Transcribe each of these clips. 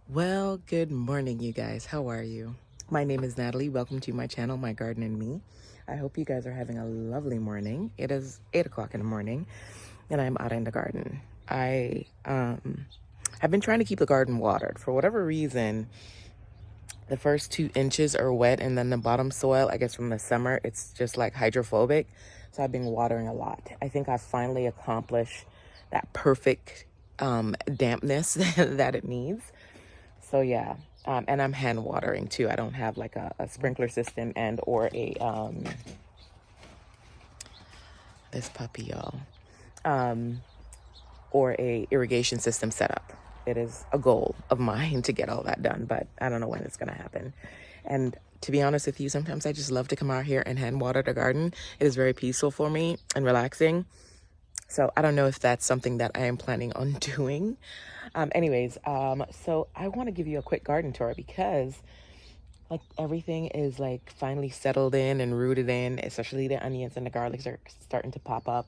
Well, good morning, you guys. How are you? My name is Natalie. Welcome to my channel, My Garden and Me. I hope you guys are having a lovely morning. It is 8 o'clock in the morning, and I'm out in the garden. I've been trying to keep the garden watered. For whatever reason, the first 2 inches are wet, and then the bottom soil, I guess from the summer, it's just like hydrophobic. So I've been watering a lot. I think I've finally accomplished that perfect dampness that it needs. So yeah, and I'm hand watering too. I don't have like a sprinkler system and or a this puppy, y'all, or a irrigation system set up. It is a goal of mine to get all that done, but I don't know when it's gonna happen. And to be honest with you, sometimes I just love to come out here and hand water the garden. It is very peaceful for me and relaxing. So I don't know if that's something that I am planning on doing. So I want to give you a quick garden tour because like everything is like finally settled in and rooted in, especially the onions and the garlics are starting to pop up.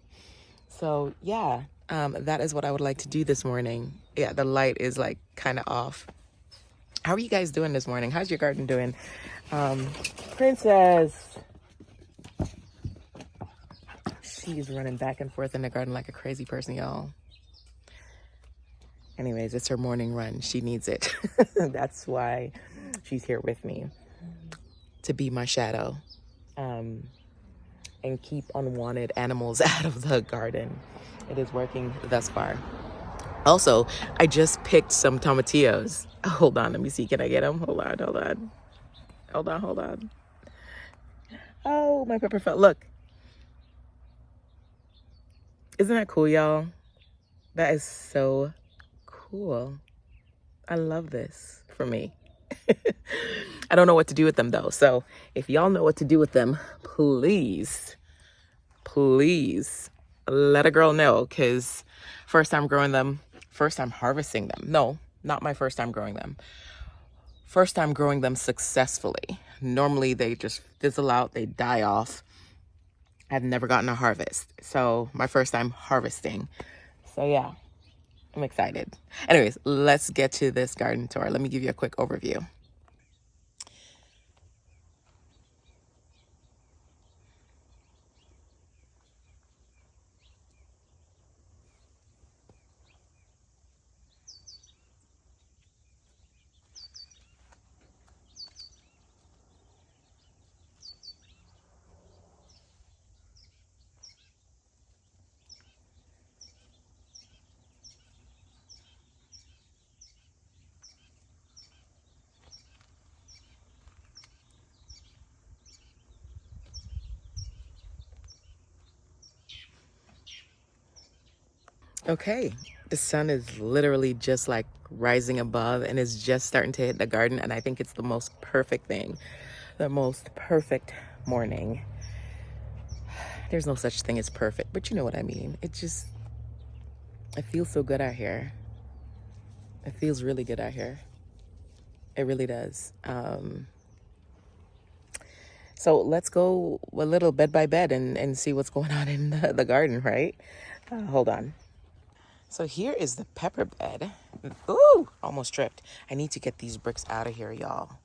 So yeah, that is what I would like to do this morning. Yeah, the light is like kind of off. How are you guys doing this morning? How's your garden doing? Princess, she's running back and forth in the garden like a crazy person, y'all. Anyways, it's her morning run. She needs it. That's why she's here with me, to be my shadow, and keep unwanted animals out of the garden. It is working thus far. Also, I just picked some tomatillos. Hold on, let me see. Can I get them? Hold on. Oh, my pepper fell. Look. Isn't that cool, y'all? That is so cool. I love this for me. I don't know what to do with them though. So if y'all know what to do with them, please let a girl know, because first time harvesting them. No, not my first time growing them. First time growing them successfully. Normally they just fizzle out, they die off. I've never gotten a harvest. So my first time harvesting. So yeah, I'm excited. Anyways, let's get to this garden tour. Let me give you a quick overview. Okay, the sun is literally just like rising above and is just starting to hit the garden, and I think it's the most perfect thing. The most perfect morning. There's no such thing as perfect, but you know what I mean. It feels so good out here. It feels really good out here. It really does. So let's go a little bed by bed and see what's going on in the garden, right? Hold on. So here is the pepper bed. Ooh, almost tripped. I need to get these bricks out of here, y'all.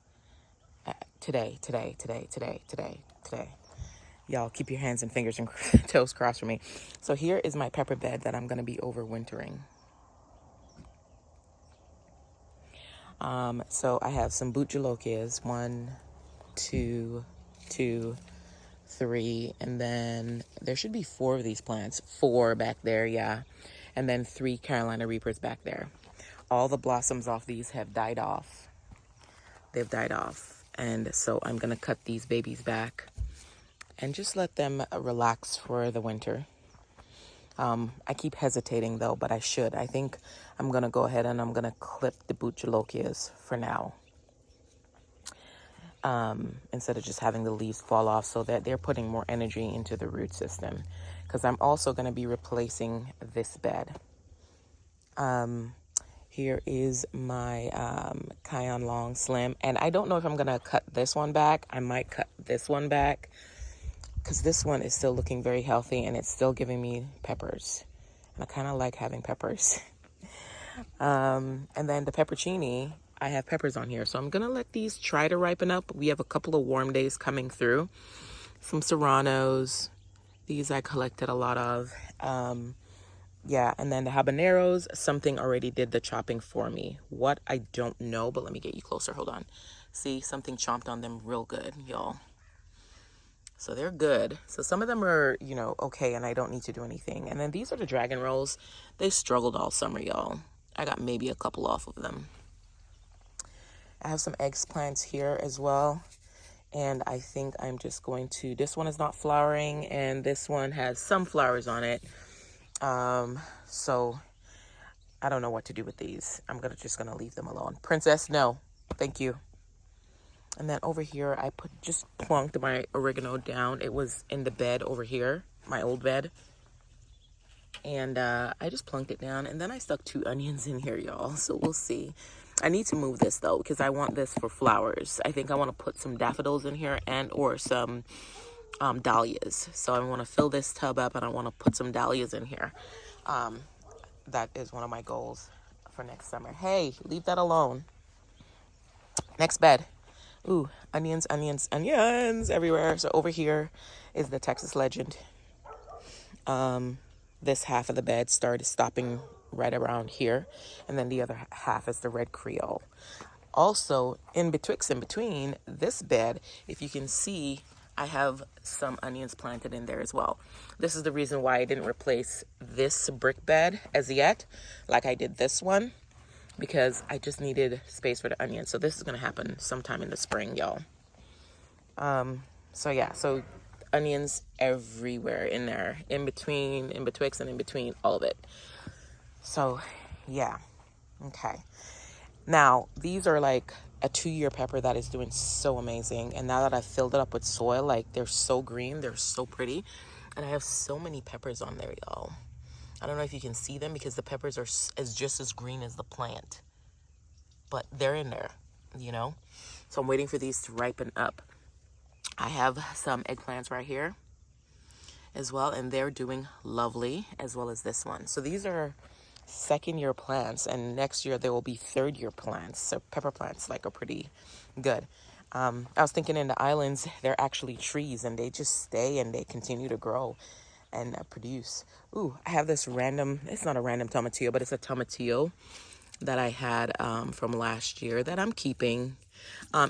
Today. Y'all keep your hands and fingers and toes crossed for me. So here is my pepper bed that I'm going to be overwintering. So I have some butcholokias, 1, 2, 3, and then there should be 4 of these plants. 4 back there, yeah. And then 3 Carolina Reapers back there. All the blossoms off these have died off. They've died off. And so I'm going to cut these babies back and just let them relax for the winter. I keep hesitating though, but I should. I think I'm going to go ahead and I'm going to clip the butcholokias for now. Instead of just having the leaves fall off, so that they're putting more energy into the root system. Because I'm also going to be replacing this bed. Here is my Kion Long Slim. And I don't know if I'm going to cut this one back. I might cut this one back, because this one is still looking very healthy and it's still giving me peppers. And I kind of like having peppers. And then the peppercini, I have peppers on here. So I'm gonna let these try to ripen up. We have a couple of warm days coming through. Some serranos. These I collected a lot of. Yeah, and then the habaneros, something already did the chopping for me. What, I don't know, but let me get you closer. Hold on. See, something chomped on them real good, y'all. So they're good. So some of them are, you know, okay, and I don't need to do anything. And then these are the dragon rolls. They struggled all summer, y'all. I got maybe a couple off of them. I have some plants here as well. And I think I'm just going to, this one is not flowering, and this one has some flowers on it. So I don't know what to do with these. I'm just gonna leave them alone. Princess, no, thank you. And then over here, I just plunked my oregano down. It was in the bed over here, my old bed. And I just plunked it down, and then I stuck 2 onions in here, y'all. So we'll see. I need to move this though, because I want this for flowers. I think I want to put some daffodils in here and or some dahlias. So I want to fill this tub up, and I want to put some dahlias in here. That is one of my goals for next summer. Hey, leave that alone. Next bed. Ooh, onions, onions, onions everywhere. So over here is the Texas Legend. This half of the bed started stopping right around here, and then the other half is the Red Creole. Also, in between this bed, if you can see, I have some onions planted in there as well. This is the reason why I didn't replace this brick bed as yet, like I did this one, because I just needed space for the onions. So this is going to happen sometime in the spring, y'all. So yeah, so onions everywhere in there, in betwixt and in between, all of it. So yeah, okay. Now, these are like a 2-year pepper that is doing so amazing. And now that I've filled it up with soil, like they're so green, they're so pretty. And I have so many peppers on there, y'all. I don't know if you can see them because the peppers are just as green as the plant. But they're in there, you know. So I'm waiting for these to ripen up. I have some eggplants right here as well, and they're doing lovely, as well as this one. So these are 2nd-year plants, and next year there will be 3rd-year plants. So pepper plants are pretty good. I was thinking in the islands, they're actually trees, and they just stay and they continue to grow and produce. Ooh, I have this random, it's not a random tomatillo, but it's a tomatillo that I had from last year that I'm keeping.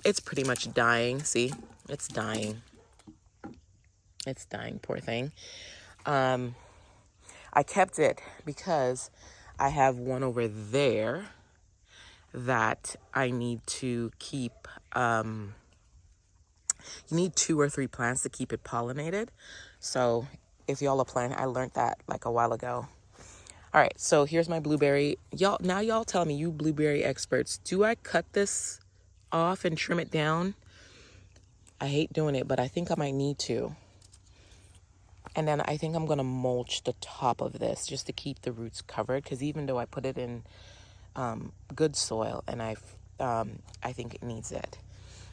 It's pretty much dying. See, it's dying. It's dying, poor thing. I kept it because I have one over there that I need to keep. You need 2 or 3 plants to keep it pollinated. So if y'all are planting, I learned that like a while ago. All right, so here's my blueberry. Y'all tell me, you blueberry experts, do I cut this off and trim it down? I hate doing it, but I think I might need to. And then I think I'm going to mulch the top of this just to keep the roots covered, because even though I put it in good soil, and I think it needs it.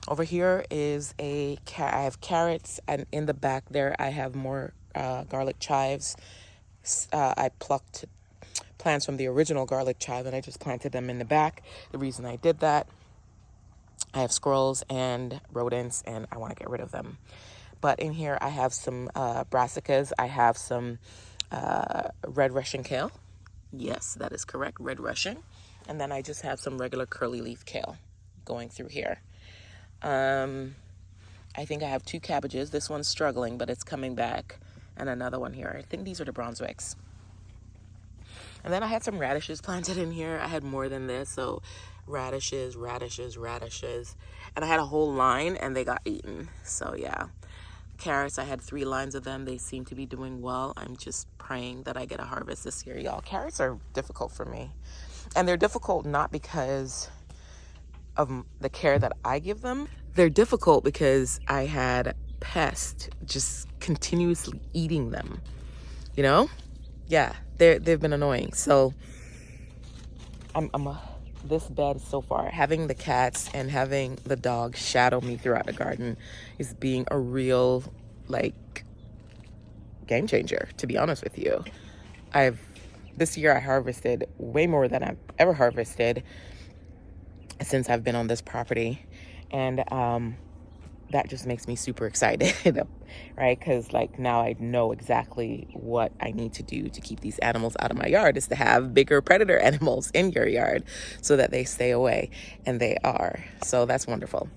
Over here is I have carrots, and in the back there I have more garlic chives. I plucked plants from the original garlic chive, and I just planted them in the back. The reason I did that, I have squirrels and rodents, and I want to get rid of them. But in here, I have some brassicas. I have some red Russian kale. Yes, that is correct, red Russian. And then I just have some regular curly leaf kale going through here. I think I have 2 cabbages. This one's struggling, but it's coming back. And another one here. I think these are the Brunswicks. And then I had some radishes planted in here. I had more than this, so radishes. And I had a whole line, and they got eaten. So yeah. Carrots, I had 3 lines of them. They seem to be doing well. I'm just praying that I get a harvest this year, y'all. Carrots are difficult for me. And they're difficult not because of the care that I give them. They're difficult because I had pests just continuously eating them. You know? Yeah, they've been annoying. So this bed so far, having the cats and having the dog shadow me throughout the garden is being a real game changer, to be honest with you. This year I harvested way more than I've ever harvested, since I've been on this property. And that just makes me super excited, right? Because like now I know exactly what I need to do to keep these animals out of my yard is to have bigger predator animals in your yard so that they stay away, and they are. So that's wonderful.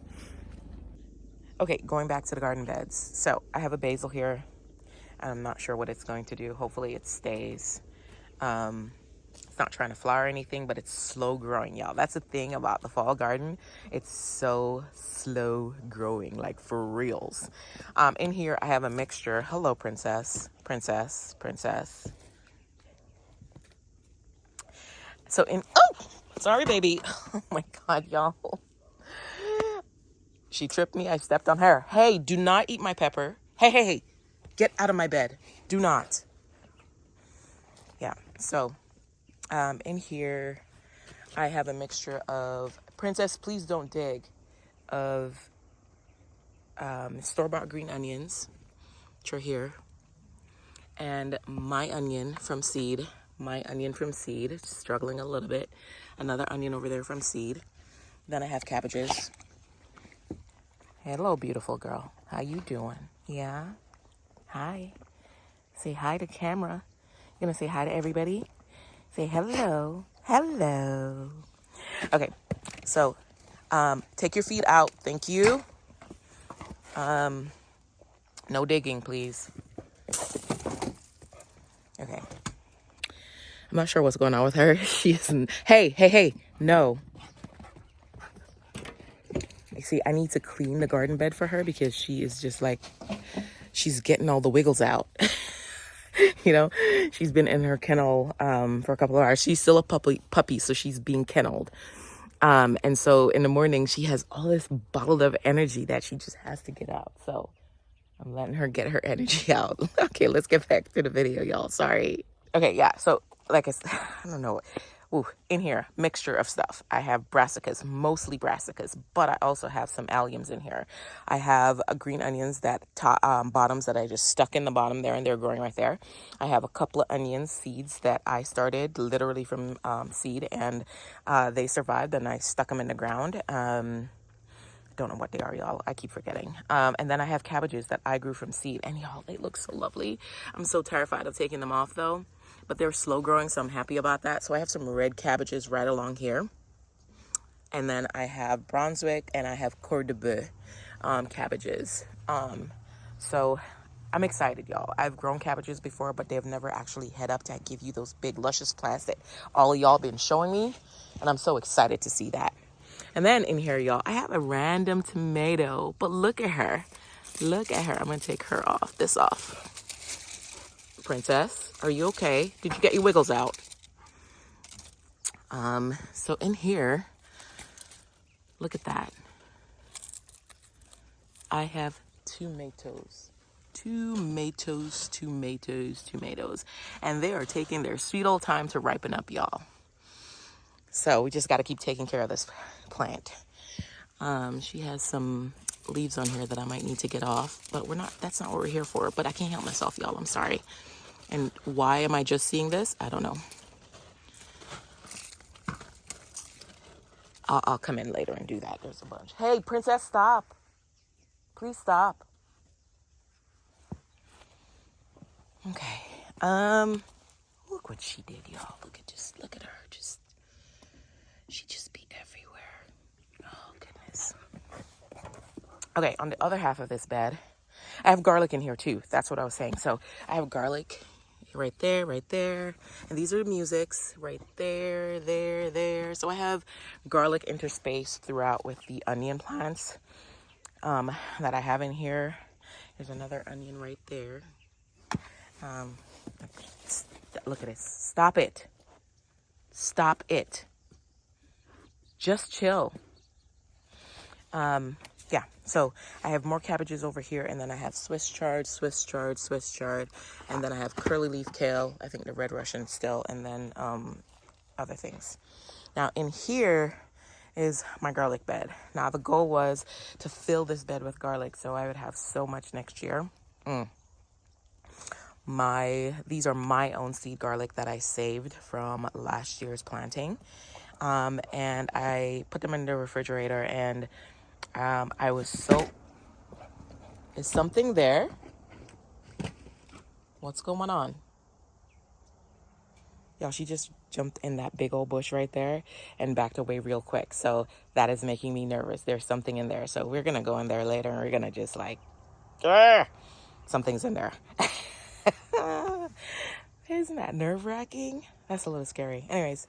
Okay, going back to the garden beds. So I have a basil here. I'm not sure what it's going to do. Hopefully it stays. It's not trying to flower or anything, but it's slow growing, y'all. That's the thing about the fall garden. It's so slow growing, like for reals. In here, I have a mixture. Hello, princess, princess, princess. So oh, sorry, baby. Oh my God, y'all. She tripped me. I stepped on her. Hey, do not eat my pepper. Hey, hey, hey. Get out of my bed. Do not. Yeah, so in here, I have a mixture of, princess, please don't dig, of store-bought green onions, which are here, and my onion from seed, struggling a little bit, another onion over there from seed. Then I have cabbages. Hello, beautiful girl. How you doing? Yeah? Hi. Say hi to camera. You gonna say hi to everybody? Say hello. Hello. Okay, so take your feet out. Thank you. No digging, please. Okay. I'm not sure what's going on with her. She isn't. Hey, hey, hey. No. See, I need to clean the garden bed for her because she is just like, she's getting all the wiggles out. You know, she's been in her kennel for a couple of hours. She's still a puppy, so she's being kenneled. And so in the morning, she has all this bottled up energy that she just has to get out. So I'm letting her get her energy out. Okay, let's get back to the video, y'all. Sorry. Okay, yeah. So like I don't know. Ooh, in here, mixture of stuff. I have brassicas, mostly brassicas, but I also have some alliums in here. I have green onions that bottoms that I just stuck in the bottom there, and they're growing right there. I have a couple of onion seeds that I started literally from seed, and they survived, and I stuck them in the ground. Don't know what they are, y'all. I keep forgetting. And then I have cabbages that I grew from seed, and y'all, they look so lovely. I'm so terrified of taking them off though, but they're slow growing, so I'm happy about that. So I have some red cabbages right along here, and then I have Brunswick and I have Coeur de Boeuf cabbages. So I'm excited, y'all. I've grown cabbages before, but they've never actually head up to give you those big luscious plants that all of y'all been showing me, and I'm so excited to see that. And then in here, y'all, I have a random tomato, but look at her. Look at her. I'm going to take her off. This off. Princess, are you okay? Did you get your wiggles out? So in here, look at that. I have tomatoes. Tomatoes. And they are taking their sweet old time to ripen up, y'all. So we just got to keep taking care of this plant. She has some leaves on here that I might need to get off, but that's not what we're here for. But I can't help myself, y'all. I'm sorry. And why am I just seeing this? I don't know. I'll come in later and do that. There's a bunch. Hey, princess, stop. Please stop. Okay. Look what she did, y'all. Look at her. She just be everywhere. Oh, goodness. Okay, on the other half of this bed, I have garlic in here too. That's what I was saying. So I have garlic right there. And these are musics right there. So I have garlic interspaced throughout with the onion plants that I have in here. There's another onion right there. Look at this. Stop it. Just chill. Yeah, so I have more cabbages over here, and then I have Swiss chard, and then I have curly leaf kale, I think the red Russian still, and then other things. Now in here is my garlic bed. Now the goal was to fill this bed with garlic so I would have so much next year. These are my own seed garlic that I saved from last year's planting. And I put them in the refrigerator, and I was so... Is something there? What's going on? Y'all, she just jumped in that big old bush right there and backed away real quick. So that is making me nervous. There's something in there. So we're going to go in there later and we're going to just like, "Grr!" Something's in there. Isn't that nerve-wracking? That's a little scary. Anyways,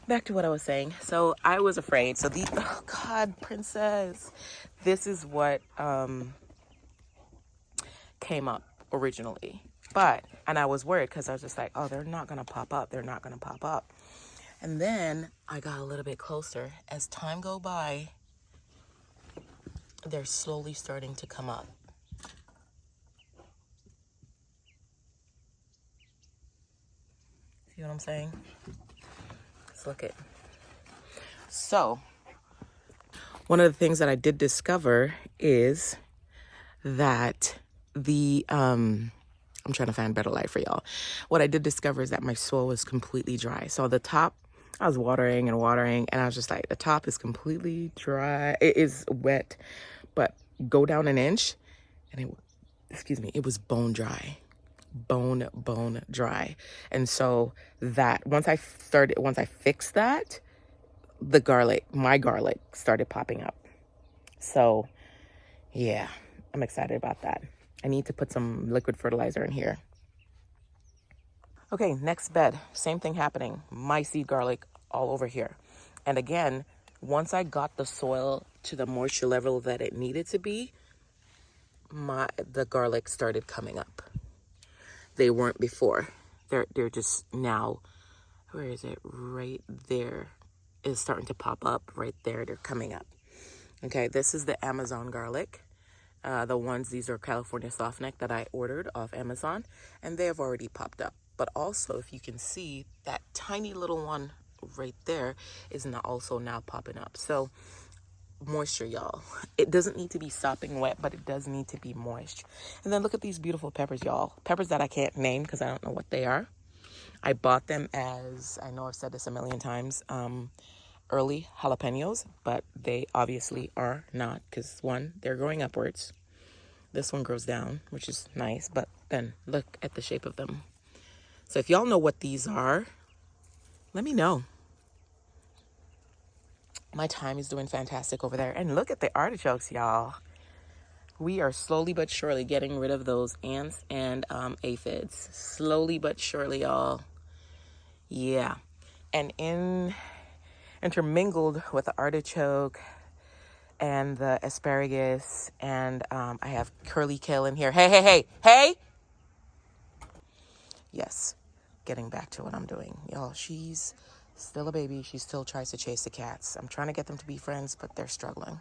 back to what I was saying. So I was afraid. So oh God, princess. This is what came up originally. And I was worried because I was just like, oh, they're not going to pop up. They're not going to pop up. And then I got a little bit closer. As time go by, they're slowly starting to come up. See what I'm saying? Let's look it. So, one of the things that I did discover is that I'm trying to find better light for y'all. What I did discover is that my soil was completely dry. So the top, I was watering, and I was just like, the top is completely dry. It is wet, but go down an inch and it was bone dry. Bone dry. And so that once I fixed that, my garlic started popping up. So yeah, I'm excited about that. I need to put some liquid fertilizer in here. Okay, next bed. Same thing happening. My seed garlic all over here. And again, once I got the soil to the moisture level that it needed to be, the garlic started coming up. They weren't before. They're just now. Where is it? Right there. It's starting to pop up right there. They're coming up. Okay, this is the Amazon garlic. These are California softneck that I ordered off Amazon, and they have already popped up. But also, if you can see, that tiny little one right there is now popping up. So moisture, y'all. It doesn't need to be sopping wet, but it does need to be moist. And then look at these beautiful peppers, y'all. Peppers that I can't name because I don't know what they are. I bought them as, I know I've said this a million times, early jalapenos, but they obviously are not, because one, they're growing upwards. This one grows down, which is nice, but then look at the shape of them. So if y'all know what these are, let me know. My thyme is doing fantastic over there. And look at the artichokes, y'all. We are slowly but surely getting rid of those ants and aphids. Slowly but surely, y'all. Yeah. And intermingled with the artichoke and the asparagus, and I have curly kale in here. Hey! Yes, getting back to what I'm doing. Y'all, she's still a baby. She still tries to chase the cats. I'm trying to get them to be friends, but they're struggling.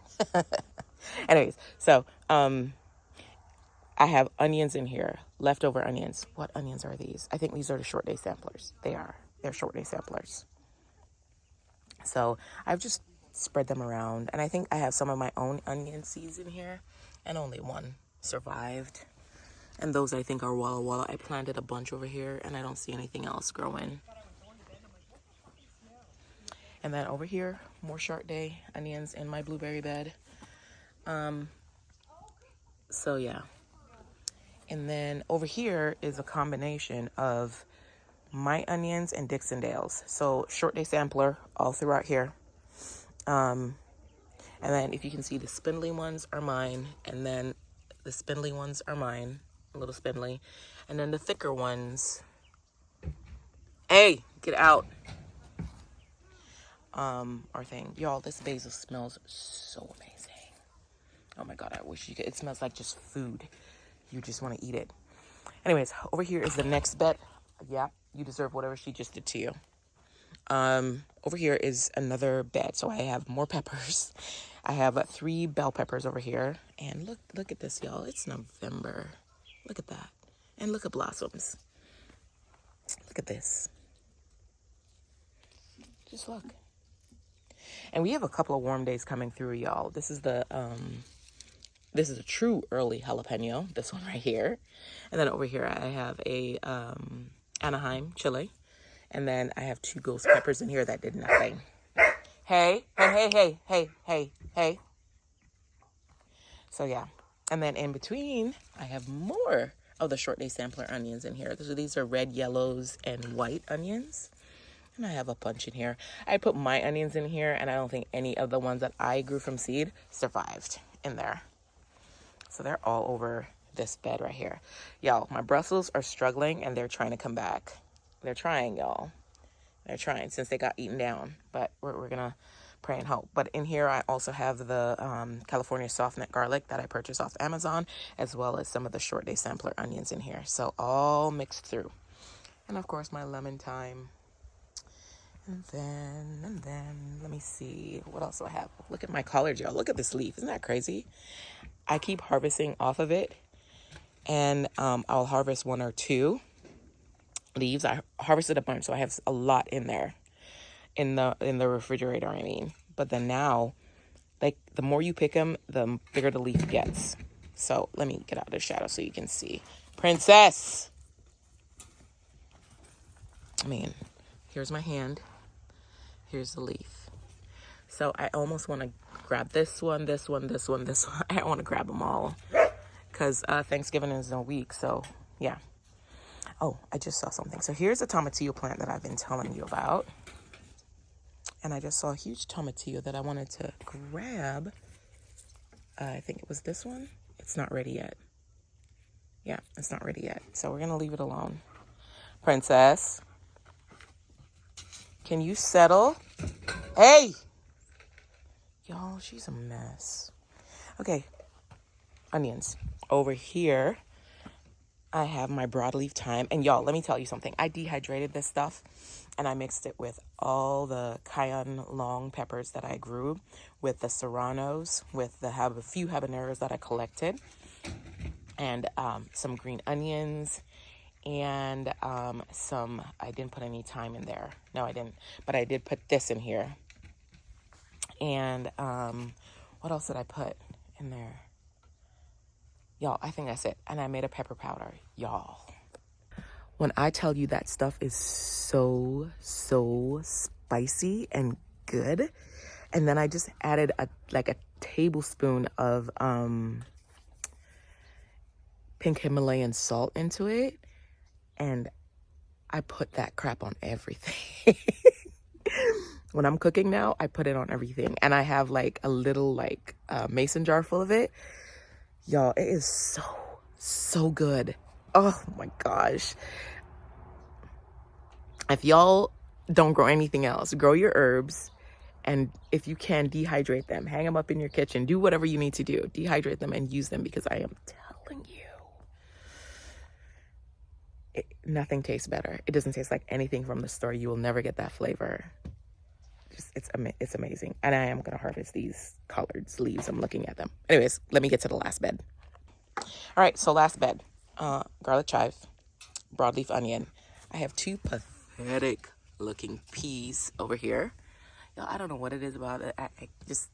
Anyways, so I have onions in here, leftover onions. What onions are these? I think these are the short day samplers. They're short day samplers. So I've just spread them around, and I think I have some of my own onion seeds in here, and only one survived. And those I think are Walla Walla. I planted a bunch over here, and I don't see anything else growing. And then over here, more short day onions in my blueberry bed. So yeah. And then over here is a combination of my onions and Dixondales. So short day sampler all throughout here. And then if you can see, the spindly ones are mine, and then the spindly ones are mine, a little spindly, and then the thicker ones, hey, get out, are thing. Y'all, this basil smells so amazing. Oh my God, I wish you could. It smells like just food. You just want to eat it. Anyways, over here is the next bed. Yeah, you deserve whatever she just did to you. Over here is another bed. So I have more peppers. I have 3 bell peppers over here. And look at this, y'all. It's November. Look at that. And look at blossoms. Look at this. Just look. And we have a couple of warm days coming through, y'all. This is a true early jalapeno. This one right here. And then over here I have a Anaheim chili. And then I have 2 ghost peppers in here that did nothing. Hey, hey, hey, hey, hey, hey, hey. So yeah. And then in between, I have more of the short day sampler onions in here. So these are red, yellows, and white onions. And I have a bunch in here. I put my onions in here, and I don't think any of the ones that I grew from seed survived in there. So they're all over this bed right here. Y'all, my Brussels are struggling, and they're trying to come back. They're trying, y'all. They're trying since they got eaten down. But we're going to pray and hope. But in here, I also have the California soft net garlic that I purchased off Amazon, as well as some of the short day sampler onions in here. So all mixed through. And of course, my lemon thyme. And then, let me see. What else do I have? Look at my collard, y'all. Look at this leaf. Isn't that crazy? I keep harvesting off of it. And I'll harvest 1 or 2 leaves. I harvested a bunch, so I have a lot in there. In the refrigerator, I mean. But then now, like, the more you pick them, the bigger the leaf gets. So, let me get out of the shadow so you can see. Princess! I mean, here's my hand. Here's the leaf. So I almost want to grab this one, this one, this one, this one. I don't want to grab them all because Thanksgiving is in a week. So yeah. Oh, I just saw something. So here's a tomatillo plant that I've been telling you about. And I just saw a huge tomatillo that I wanted to grab. I think it was this one. It's not ready yet. Yeah, it's not ready yet. So we're going to leave it alone. Princess. Can you settle? Hey! Y'all, she's a mess. Okay. Onions. Over here, I have my broadleaf thyme. And y'all, let me tell you something. I dehydrated this stuff, and I mixed it with all the cayenne long peppers that I grew, with the serranos, with the a few habaneros that I collected, and some green onions, and some, I didn't put any thyme in there. No, I didn't. But I did put this in here. And what else did I put in there? Y'all, I think that's it. And I made a pepper powder. Y'all, when I tell you that stuff is so spicy and good. And then I just added a tablespoon of pink Himalayan salt into it. And I put that crap on everything. When I'm cooking now, I put it on everything. And I have like a little mason jar full of it. Y'all, it is so good. Oh my gosh. If y'all don't grow anything else, grow your herbs. And if you can, dehydrate them. Hang them up in your kitchen. Do whatever you need to do. Dehydrate them and use them, because I am telling you, nothing tastes better. It doesn't taste like anything from the store. You will never get that flavor. It's amazing. And I am going to harvest these collards leaves. I'm looking at them. Anyways, let me get to the last bed. All right, so last bed. Garlic chive, broadleaf onion. I have 2 pathetic looking peas over here. Y'all, I don't know what it is about it. I just,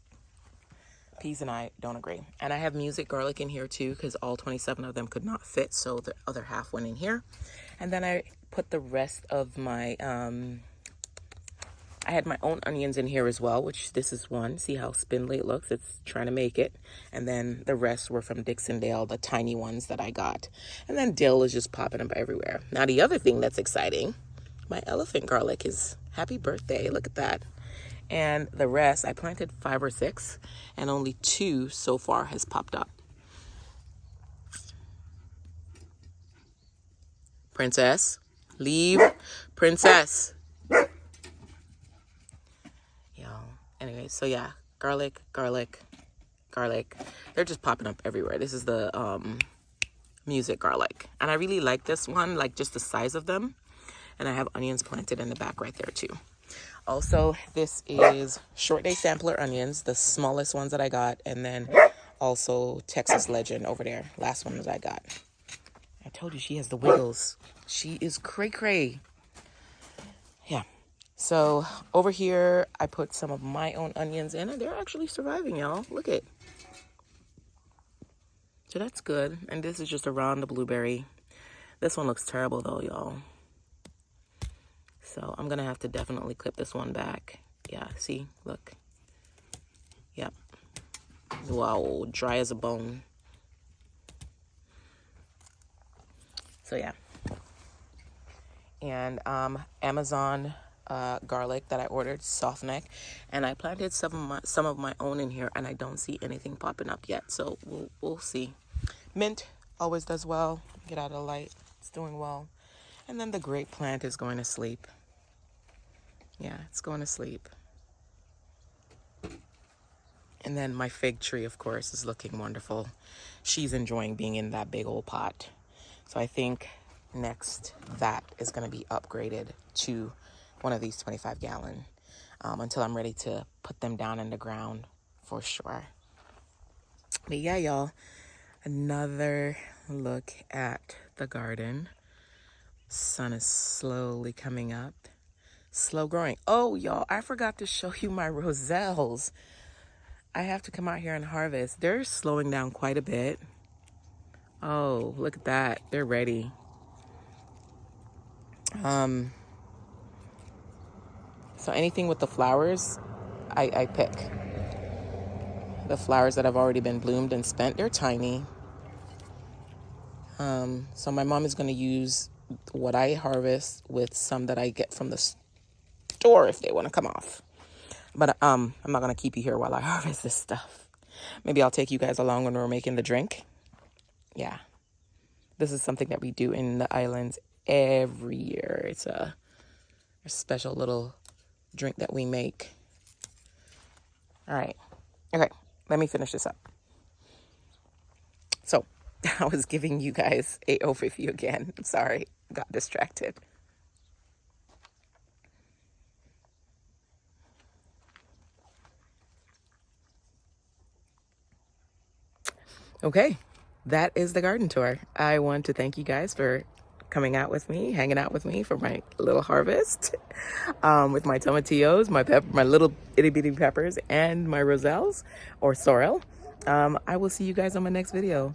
peas and I don't agree. And I have music garlic in here too, because all 27 of them could not fit, so the other half went in here. And then I put the rest of my I had my own onions in here as well, which this is one. See how spindly it looks? It's trying to make it. And then the rest were from Dixondale, the tiny ones that I got. And then dill is just popping up everywhere. Now, the other thing that's exciting, my elephant garlic is, happy birthday. Look at that. And the rest, I planted 5 or 6, and only 2 so far has popped up. Princess, leave. Princess. Anyway, so yeah, garlic. They're just popping up everywhere. This is the music garlic. And I really like this one, like just the size of them. And I have onions planted in the back right there too. Also, this is short day sampler onions, the smallest ones that I got. And then also Texas Legend over there. Last one that I got. I told you she has the wiggles. She is cray. Yeah. So over here, I put some of my own onions in, and they're actually surviving, y'all. Look it. So that's good. And this is just around the blueberry. This one looks terrible though, y'all. So I'm going to have to definitely clip this one back Yeah, see, look. Yep. Wow, dry as a bone. So yeah. And Amazon garlic that I ordered, soft neck, and I planted some of my own in here, and I don't see anything popping up yet. So we'll see. Mint always does well. Get out of the light. It's doing well. And then the grape plant is going to sleep. Yeah, it's going to sleep. And then my fig tree, of course, is looking wonderful. She's enjoying being in that big old pot. So I think next that is going to be upgraded to one of these 25-gallon until I'm ready to put them down in the ground for sure. But yeah, y'all, another look at the garden. Sun is slowly coming up. Slow growing. Oh, y'all, I forgot to show you my roselles. I have to come out here and harvest. They're slowing down quite a bit. Oh, look at that. They're ready. So anything with the flowers, I pick. The flowers that have already been bloomed and spent, they're tiny. So my mom is going to use what I harvest with some that I get from the store if they want to come off. But I'm not going to keep you here while I harvest this stuff. Maybe I'll take you guys along when we're making the drink. Yeah. This is something that we do in the islands every year. It's a special little drink that we make. All right. Okay. Let me finish this up. So I was giving you guys a overview again. I'm sorry. Got distracted. Okay, that is the garden tour. I want to thank you guys for coming out with me, hanging out with me for my little harvest with my tomatillos, my little itty bitty peppers, and my roselles or sorrel. I will see you guys on my next video.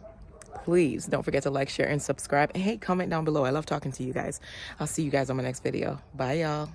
Please don't forget to like, share, and subscribe. And hey, comment down below. I love talking to you guys. I'll see you guys on my next video. Bye, y'all.